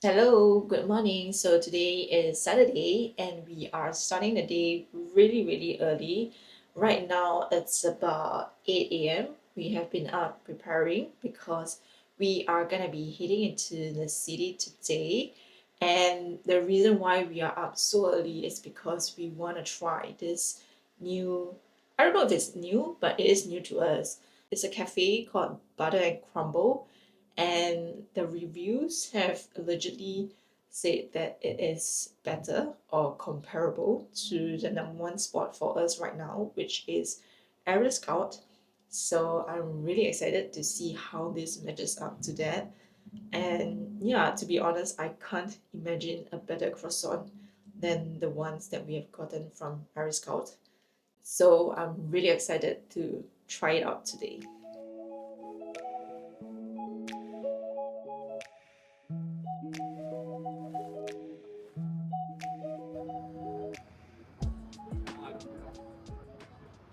Hello, good morning. So today is Saturday and we are starting the day really early. Right now it's about 8 a.m. We have been up preparing because we are going to be heading into the city today. And the reason why we are up so early is because we want to try this new, I don't know if it's new, but it is new to us. It's a cafe called Butter and Crumble, and the reviews have allegedly said that it is better or comparable to the number one spot for us right now, which is Area Scout. So I'm really excited to see how this matches up to that. And yeah, to be honest, I can't imagine a better croissant than the ones that we have gotten from Area Scout. So I'm really excited to try it out today.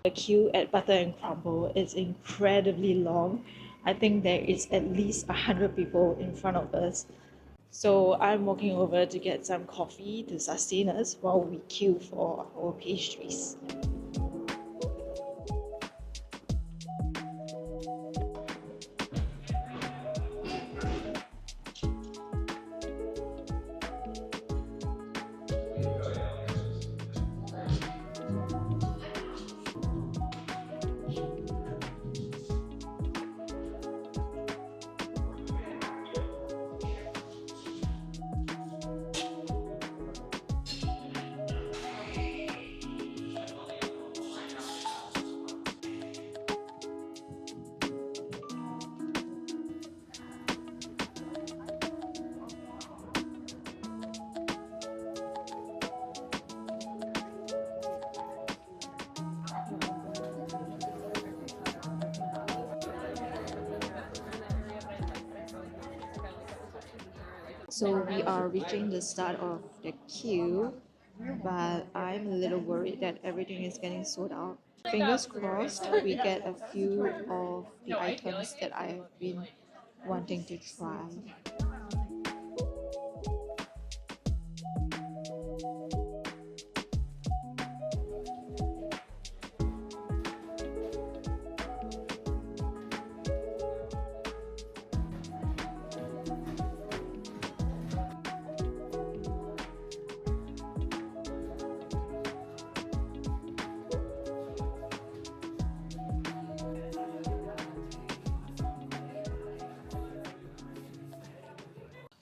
The queue at Butter and Crumble is incredibly long. I think there is at least 100 people in front of us. So I'm walking over to get some coffee to sustain us while we queue for our pastries. So we are reaching the start of the queue, but I'm a little worried that everything is getting sold out. Fingers crossed we get a few of the items that I have been wanting to try.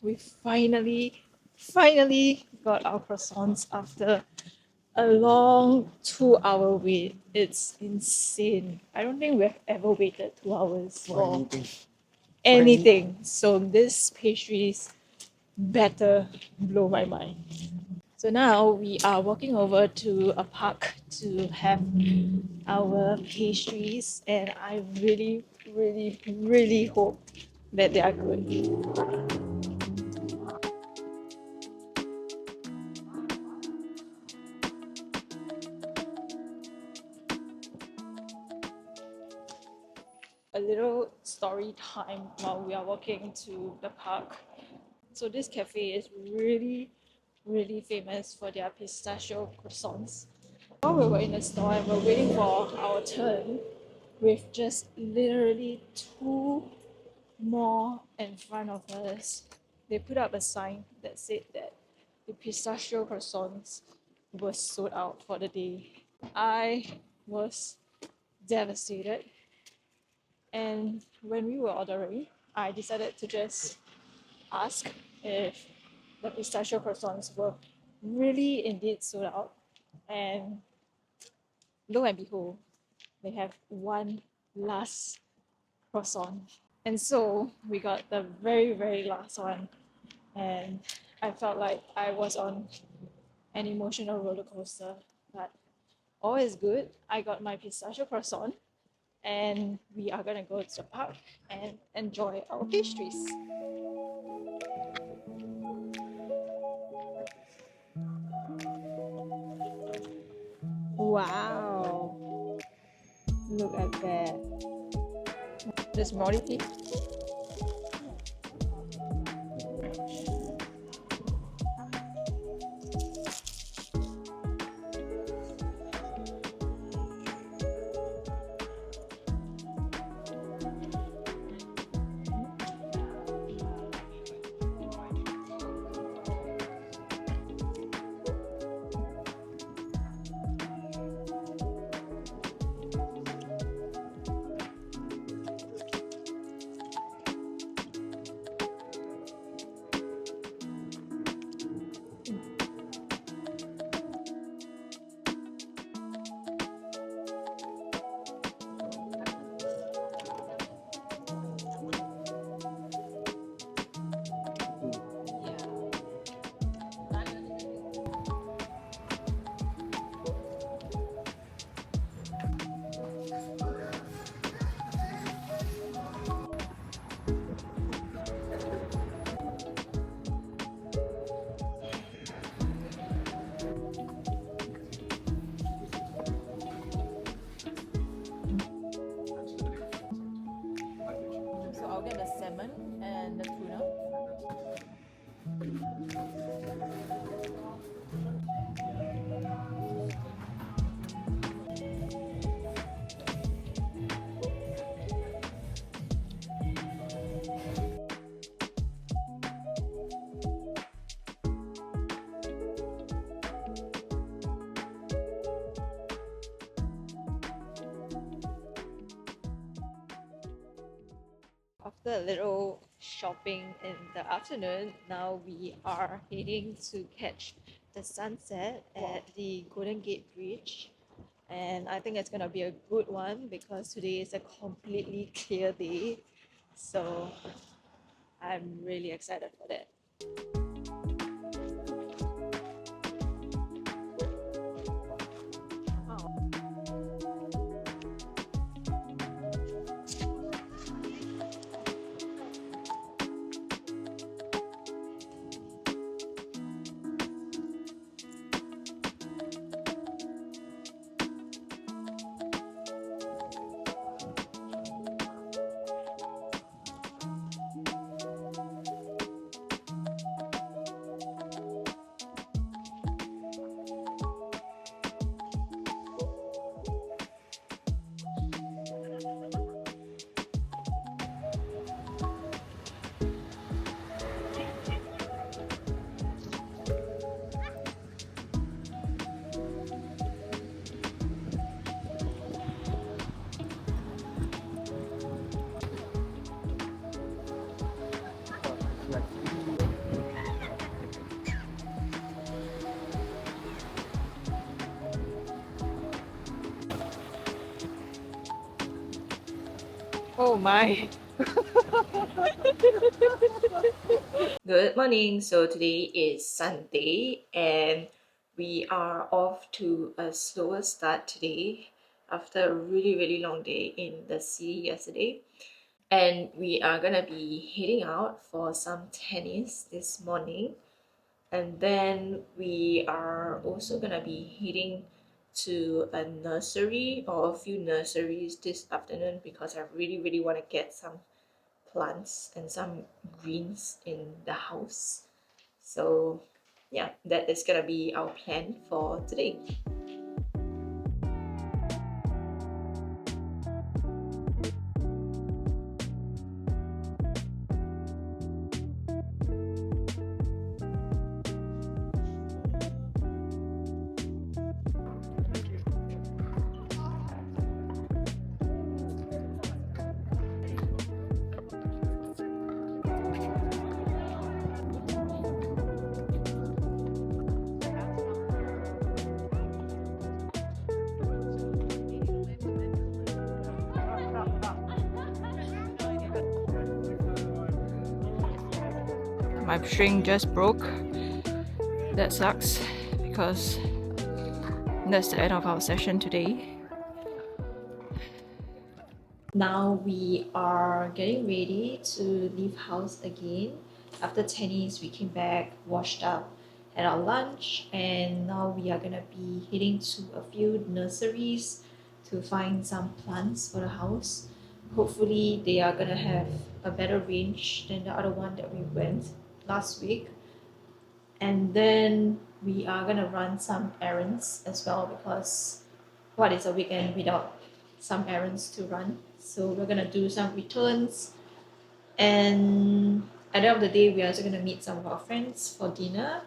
We finally got our croissants after a long 2 hour wait. It's insane. I don't think we've ever waited 2 hours for anything. So this pastries better blow my mind. So now we are walking over to a park to have our pastries, and I really hope that they are good. A little story time while we are walking to the park. So this cafe is really famous for their pistachio croissants. While we were in the store and we're waiting for our turn, with just literally two more in front of us, they put up a sign that said that the pistachio croissants were sold out for the day. I was devastated, and when we were ordering, I decided to just ask if the pistachio croissants were really indeed sold out. And lo and behold, they have one last croissant. And so we got the very last one. And I felt like I was on an emotional roller coaster. But all is good. I got my pistachio croissant, and we are gonna go to the park and enjoy our pastries. Wow, look at that. This Morty. After a little shopping in the afternoon, now we are heading to catch the sunset at the Golden Gate Bridge. And I think it's gonna be a good one because today is a completely clear day. So I'm really excited for that. Oh my! Good morning. So today is Sunday and we are off to a slower start today after a really long day in the city yesterday. And we are gonna be heading out for some tennis this morning. And then we are also gonna be heading to a nursery or a few nurseries this afternoon because I really want to get some plants and some greens in the house. So yeah, that is gonna be our plan for today. My string just broke. That sucks because that's the end of our session today. Now we are getting ready to leave house again. After tennis, we came back, washed up, had our lunch, and now we are gonna be heading to a few nurseries to find some plants for the house. Hopefully, they are gonna have a better range than the other one that we went last week. And then we are gonna run some errands as well because what is a weekend without some errands to run? So we're gonna do some returns, and at the end of the day, we're also gonna meet some of our friends for dinner.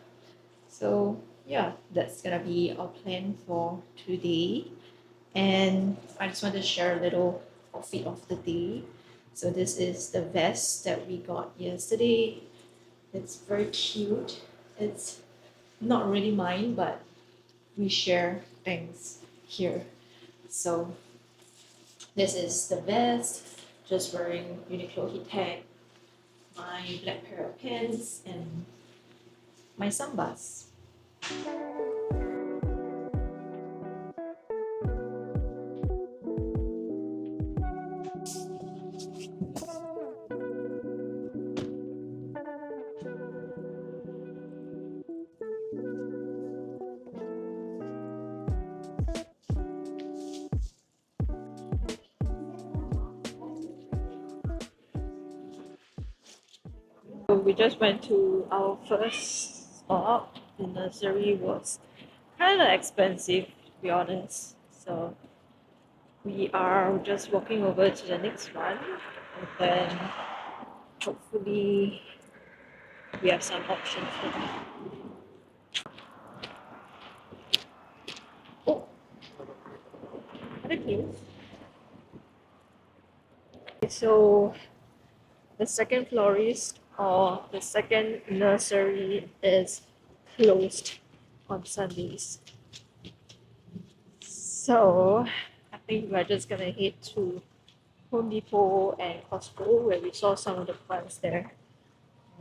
So yeah, that's gonna be our plan for today. And I just want to share a little outfit of the day. So this is the vest that we got yesterday. It's very cute. It's not really mine, but we share things here. So this is the vest, just wearing Uniqlo heat tag, my black pair of pants, and my sambas. So we just went to our first stop. The nursery was kind of expensive, to be honest. So we are just walking over to the next one, and then hopefully we have some options for that. Oh, are they closed? So the second florist or the second nursery is closed on Sundays. So I think we're just gonna head to Home Depot and Costco where we saw some of the plants there,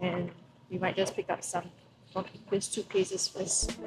and we might just pick up some from these two places first.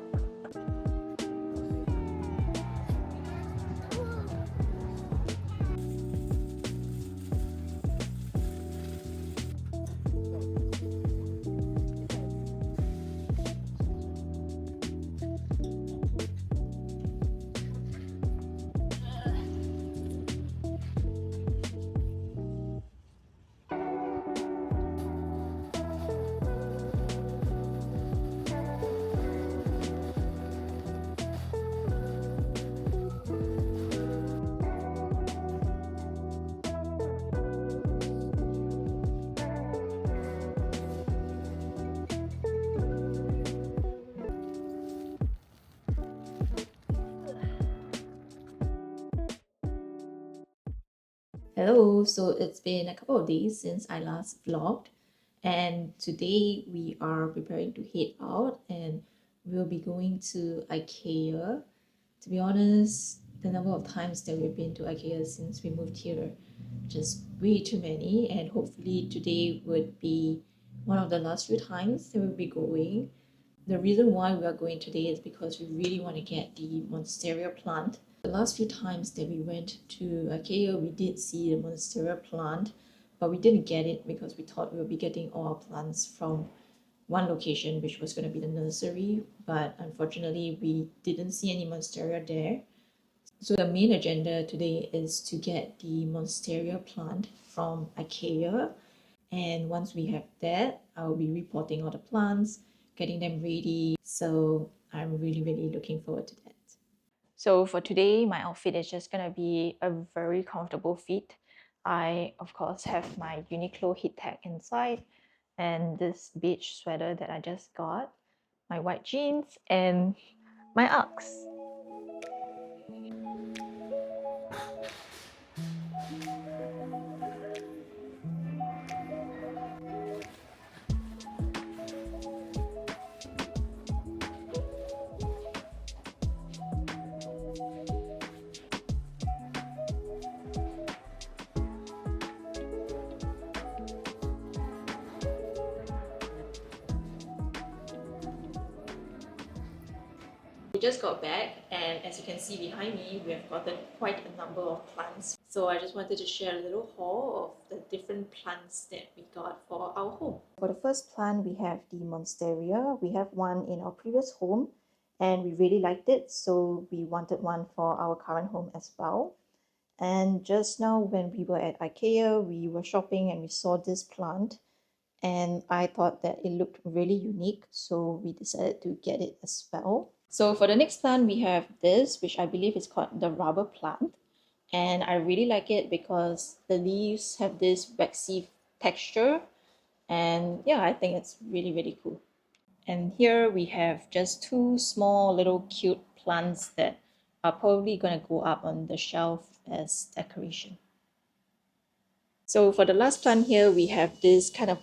Hello, so it's been a couple of days since I last vlogged, and today we are preparing to head out and we'll be going to IKEA. To be honest, the number of times that we've been to IKEA since we moved here, just way too many, and hopefully today would be one of the last few times that we'll be going. The reason why we are going today is because we really want to get the Monstera plant. The last few times that we went to IKEA, we did see the Monstera plant, but we didn't get it because we thought we would be getting all our plants from one location, which was going to be the nursery. But unfortunately, we didn't see any Monstera there. So the main agenda today is to get the Monstera plant from IKEA. And once we have that, I'll be reporting all the plants, getting them ready. So I'm really looking forward to that. So for today, my outfit is just gonna be a very comfortable fit. I, of course, have my Uniqlo heat tech inside and this beige sweater that I just got, my white jeans, and my Uggs. We just got back, and as you can see behind me, we have gotten quite a number of plants. So I just wanted to share a little haul of the different plants that we got for our home. For the first plant, we have the Monstera. We have one in our previous home and we really liked it, so we wanted one for our current home as well. And just now when we were at IKEA, we were shopping and we saw this plant, and I thought that it looked really unique, so we decided to get it as well. So for the next plant, we have this, which I believe is called the rubber plant. And I really like it because the leaves have this waxy texture. And yeah, I think it's really cool. And here we have just two small little cute plants that are probably going to go up on the shelf as decoration. So for the last plant here, we have this kind of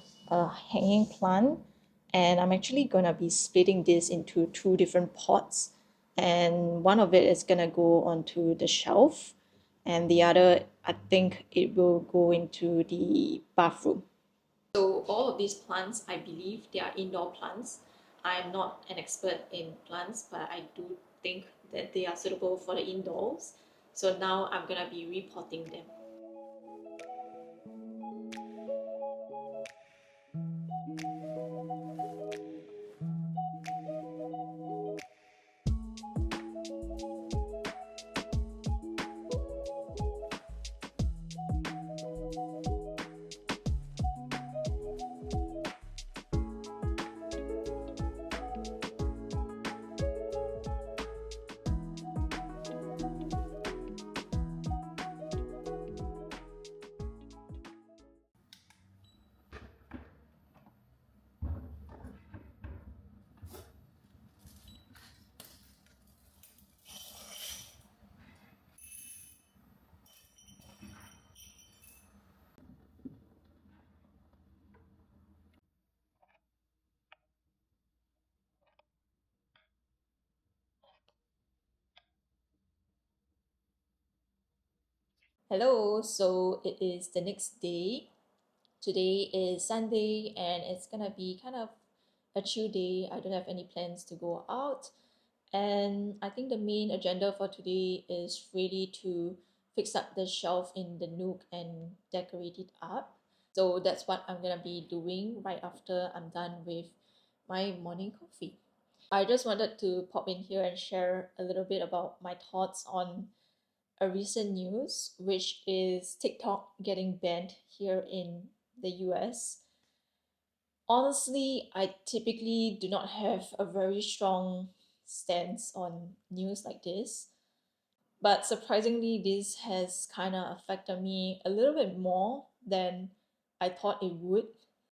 hanging plant, and I'm actually gonna be splitting this into two different pots, and one of it is gonna go onto the shelf, and the other, I think it will go into the bathroom. So all of these plants, I believe they are indoor plants. I'm not an expert in plants, but I do think that they are suitable for the indoors. So now I'm gonna be repotting them. Hello, so it is the next day. Today is Sunday and it's gonna be kind of a chill day. I don't have any plans to go out. And I think the main agenda for today is really to fix up the shelf in the nook and decorate it up. So that's what I'm gonna be doing right after I'm done with my morning coffee. I just wanted to pop in here and share a little bit about my thoughts on a recent news, which is TikTok getting banned here in the US. Honestly, I typically do not have a very strong stance on news like this, but surprisingly, this has kind of affected me a little bit more than I thought it would.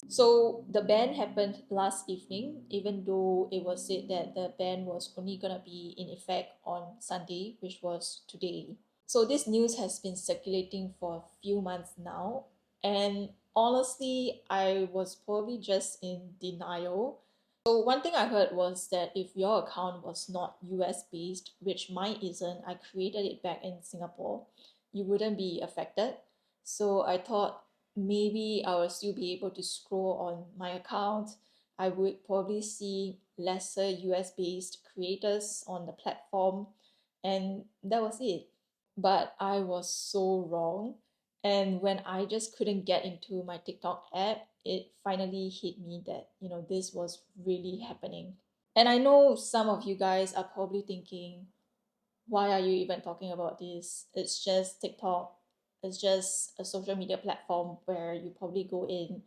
So the ban happened last evening, even though it was said that the ban was only gonna be in effect on Sunday, which was today. So this news has been circulating for a few months now, and honestly, I was probably just in denial. So one thing I heard was that if your account was not US based, which mine isn't, I created it back in Singapore, you wouldn't be affected. So I thought maybe I will still be able to scroll on my account. I would probably see lesser US based creators on the platform, and that was it. But I was so wrong. And when I just couldn't get into my TikTok app, it finally hit me that, this was really happening. And I know some of you guys are probably thinking, why are you even talking about this? It's just TikTok. It's just a social media platform where you probably go in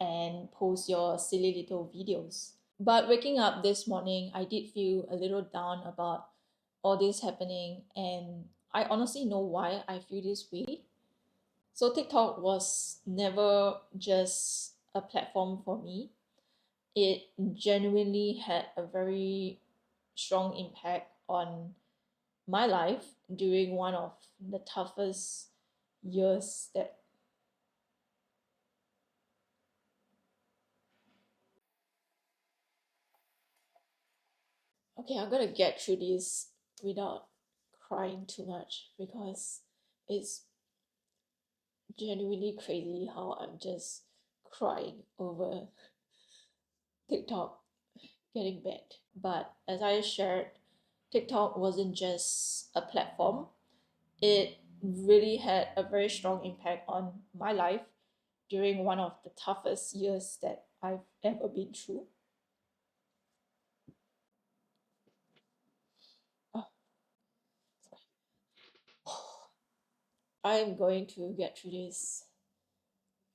and post your silly little videos. But waking up this morning, I did feel a little down about all this happening, and I honestly know why I feel this way. So, TikTok was never just a platform for me, it genuinely had a very strong impact on my life during one of the toughest years that okay, I'm gonna get through this without crying too much because it's genuinely crazy how I'm just crying over TikTok getting banned. But as I shared, TikTok wasn't just a platform, it really had a very strong impact on my life during one of the toughest years that I've ever been through. Oh, I'm going to get through this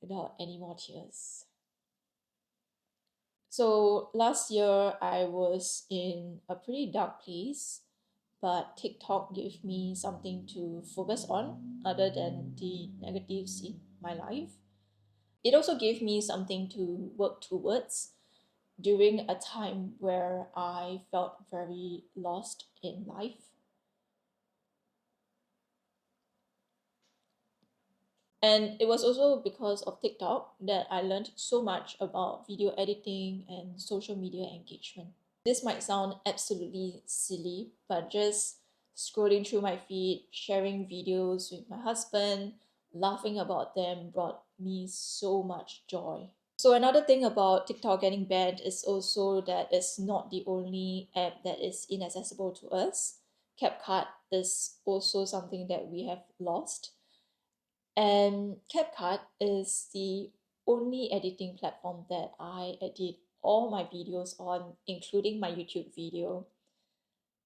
without any more tears. So last year I was in a pretty dark place, but TikTok gave me something to focus on other than the negatives in my life. It also gave me something to work towards during a time where I felt very lost in life. And it was also because of TikTok that I learned so much about video editing and social media engagement. This might sound absolutely silly, but just scrolling through my feed, sharing videos with my husband, laughing about them brought me so much joy. So another thing about TikTok getting banned is also that it's not the only app that is inaccessible to us. CapCut is also something that we have lost. And CapCut is the only editing platform that I edit all my videos on, including my YouTube video.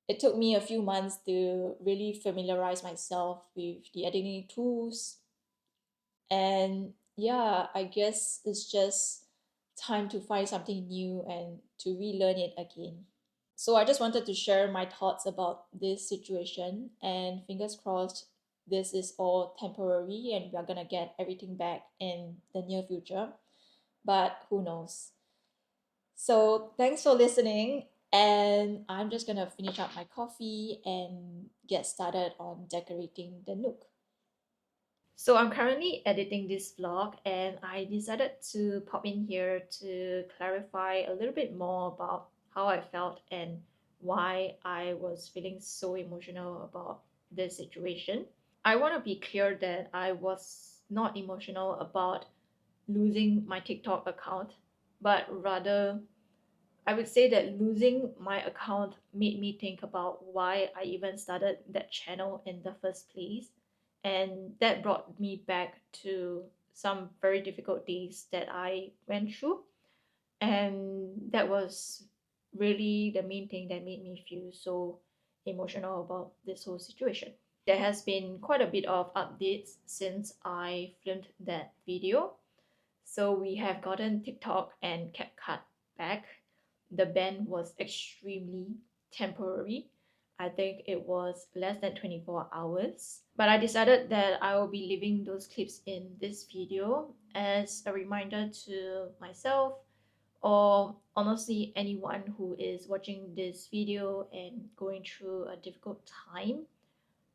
It took me a few months to really familiarize myself with the editing tools. And yeah, I guess it's just time to find something new and to relearn it again. So I just wanted to share my thoughts about this situation, and fingers crossed this is all temporary and we are gonna get everything back in the near future. But who knows? So thanks for listening, and I'm just gonna finish up my coffee and get started on decorating the nook. So I'm currently editing this vlog and I decided to pop in here to clarify a little bit more about how I felt and why I was feeling so emotional about this situation. I want to be clear that I was not emotional about losing my TikTok account, but rather I would say that losing my account made me think about why I even started that channel in the first place. And that brought me back to some very difficult days that I went through. And that was really the main thing that made me feel so emotional about this whole situation. There has been quite a bit of updates since I filmed that video. So we have gotten TikTok and CapCut back. The ban was extremely temporary. I think it was less than 24 hours. But I decided that I will be leaving those clips in this video as a reminder to myself, or honestly anyone who is watching this video and going through a difficult time,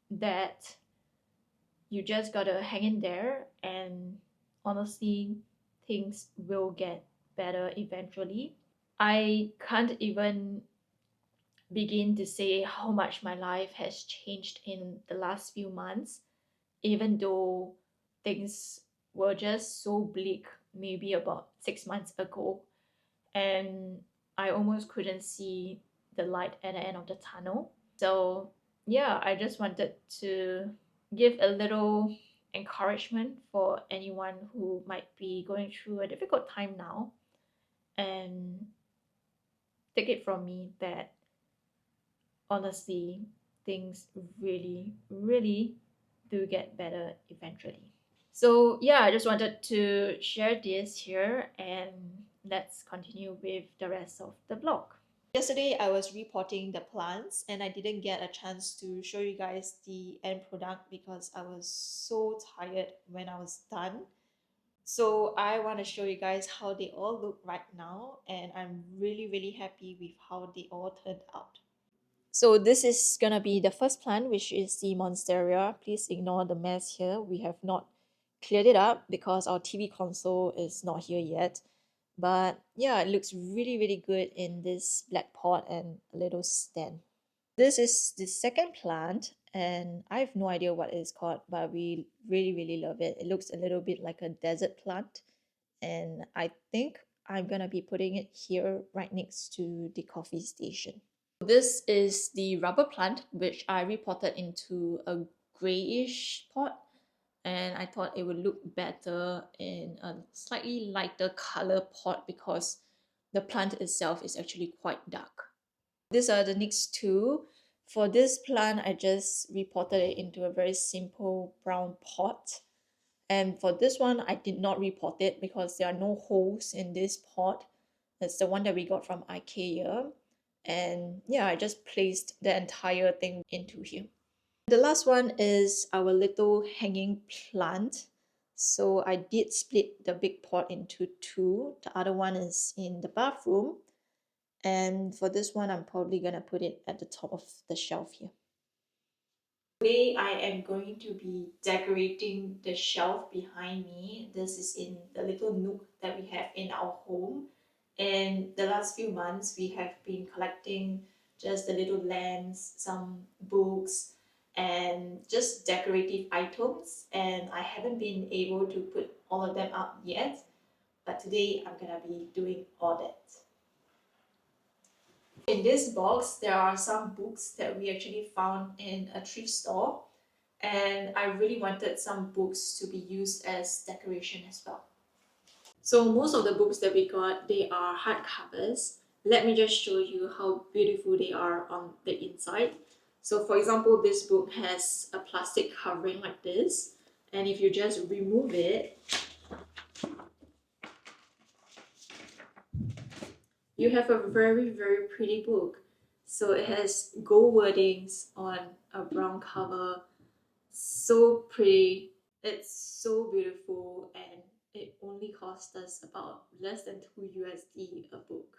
that you just gotta hang in there, and honestly things will get better eventually. I can't even begin to say how much my life has changed in the last few months, even though things were just so bleak maybe about 6 months ago, and I almost couldn't see the light at the end of the tunnel. So, yeah, I just wanted to give a little encouragement for anyone who might be going through a difficult time now, and take it from me that honestly, things really, really do get better eventually. So, yeah, I just wanted to share this here, and let's continue with the rest of the vlog. Yesterday, I was repotting the plants and I didn't get a chance to show you guys the end product because I was so tired when I was done. So I want to show you guys how they all look right now, and I'm really, really happy with how they all turned out. So this is gonna be the first plant, which is the Monstera. Please ignore the mess here. We have not cleared it up because our TV console is not here yet. But yeah, it looks really, really good in this black pot and a little stand. This is the second plant, and I have no idea what it's called, but we really, really love it. It looks a little bit like a desert plant, and I think I'm gonna be putting it here right next to the coffee station. This is the rubber plant, which I repotted into a grayish pot, and I thought it would look better in a slightly lighter color pot because the plant itself is actually quite dark. These are the next two. For this plant, I just repotted it into a very simple brown pot. And for this one, I did not repot it because there are no holes in this pot. That's the one that we got from IKEA. And yeah, I just placed the entire thing into here. The last one is our little hanging plant. So I did split the big pot into two. The other one is in the bathroom. And for this one, I'm probably gonna put it at the top of the shelf here. Today I am going to be decorating the shelf behind me. This is in the little nook that we have in our home. And the last few months we have been collecting just the little lamps, some books, and just decorative items. And I haven't been able to put all of them up yet, but today I'm gonna be doing all that. In this box, there are some books that we actually found in a thrift store, and I really wanted some books to be used as decoration as well. So most of the books that we got, they are hardcovers. Let me just show you how beautiful they are on the inside. So for example, this book has a plastic covering like this, and if you just remove it, you have a very, very pretty book. So it has gold wordings on a brown cover. So pretty. It's so beautiful, and it only cost us about less than 2 USD a book.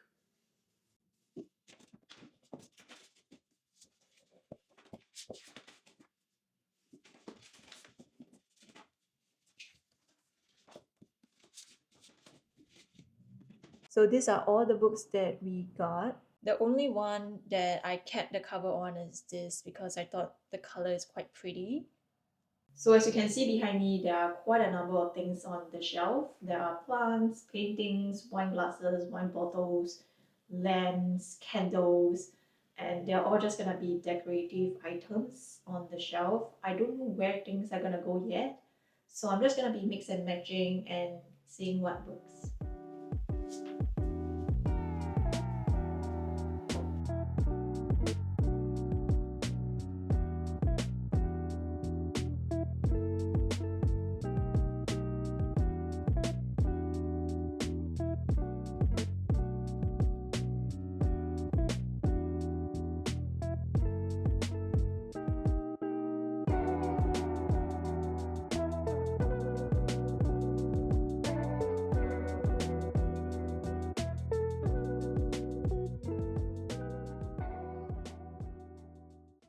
So these are all the books that we got. The only one that I kept the cover on is this because I thought the color is quite pretty. So as you can see behind me, there are quite a number of things on the shelf. There are plants, paintings, wine glasses, wine bottles, lamps, candles, and they're all just gonna be decorative items on the shelf. I don't know where things are gonna go yet, so I'm just gonna be mix and matching and seeing what works.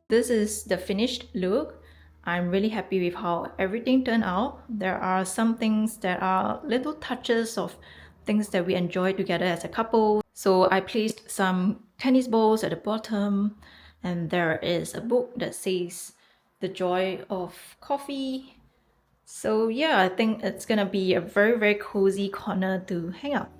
This is the finished look. I'm really happy with how everything turned out. There are some things that are little touches of things that we enjoy together as a couple. So I placed some tennis balls at the bottom, and there is a book that says The Joy of Coffee. So yeah, I think it's gonna be a very, very cozy corner to hang out.